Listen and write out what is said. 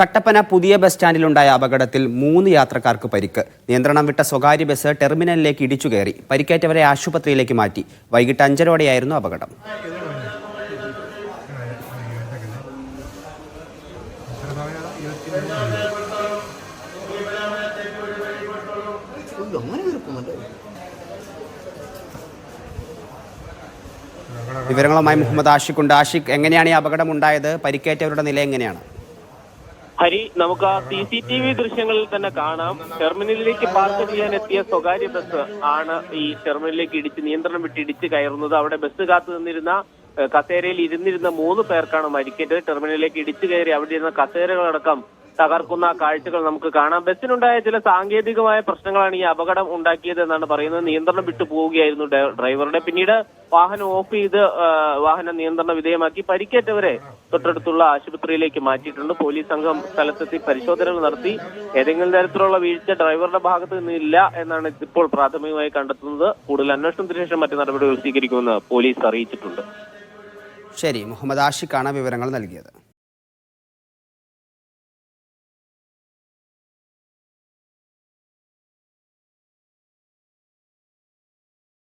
കട്ടപ്പന പുതിയ ബസ് സ്റ്റാൻഡിലുണ്ടായ അപകടത്തിൽ 3 യാത്രക്കാർക്ക് പരിക്ക്. നിയന്ത്രണം വിട്ട സ്വകാര്യ ബസ് ടെർമിനലിലേക്ക് ഇടിച്ചു കയറി. പരിക്കേറ്റവരെ ആശുപത്രിയിലേക്ക് മാറ്റി. വൈകിട്ട് 5:30ഓടെയായിരുന്നു അപകടം. വിവരങ്ങളുമായി മുഹമ്മദ് ആഷിഖ് ഉണ്ട്. ആഷിഖ്, എങ്ങനെയാണ് ഈ അപകടം ഉണ്ടായത്? പരിക്കേറ്റവരുടെ നില എങ്ങനെയാണ്? ഹരി, നമുക്ക് ആ CCTV ദൃശ്യങ്ങളിൽ തന്നെ കാണാം. ടെർമിനലിലേക്ക് പാർക്ക് ചെയ്യാൻ എത്തിയ സ്വകാര്യ ബസ് ആണ് ഈ ടെർമിനലിലേക്ക് നിയന്ത്രണം വിട്ട് ഇടിച്ച് കയറുന്നത്. അവിടെ ബസ് കാത്തു നിന്നിരുന്ന കസേരയിൽ ഇരുന്നിരുന്ന 3 പേർക്കാണ് പരിക്കേറ്റത്. ടെർമിനലിലേക്ക് ഇടിച്ചു കയറി അവിടെ ഇരുന്ന കസേരകളടക്കം തകർക്കുന്ന കാഴ്ചകൾ നമുക്ക് കാണാം. ബസ്സിനുണ്ടായ ചില സാങ്കേതികമായ പ്രശ്നങ്ങളാണ് ഈ അപകടം ഉണ്ടാക്കിയത് എന്നാണ് പറയുന്നത്. നിയന്ത്രണം വിട്ടു പോവുകയായിരുന്നു ഡ്രൈവറുടെ. പിന്നീട് വാഹനം ഓഫ് ചെയ്ത് വാഹനം നിയന്ത്രണ വിധേയമാക്കി. പരിക്കേറ്റവരെ തൊട്ടടുത്തുള്ള ആശുപത്രിയിലേക്ക് മാറ്റിയിട്ടുണ്ട്. പോലീസ് സംഘം സ്ഥലത്തെത്തി പരിശോധനകൾ നടത്തി. ഏതെങ്കിലും തരത്തിലുള്ള വീഴ്ച ഡ്രൈവറുടെ ഭാഗത്ത് നിന്നില്ല എന്നാണ് ഇപ്പോൾ പ്രാഥമികമായി കണ്ടെത്തുന്നത്. കൂടുതൽ അന്വേഷണത്തിന് ശേഷം മറ്റു നടപടികൾ സ്വീകരിക്കുമെന്ന് പോലീസ് അറിയിച്ചിട്ടുണ്ട്. ശരി, മുഹമ്മദ് ആഷിഖാണ് വിവരങ്ങൾ നൽകിയത്.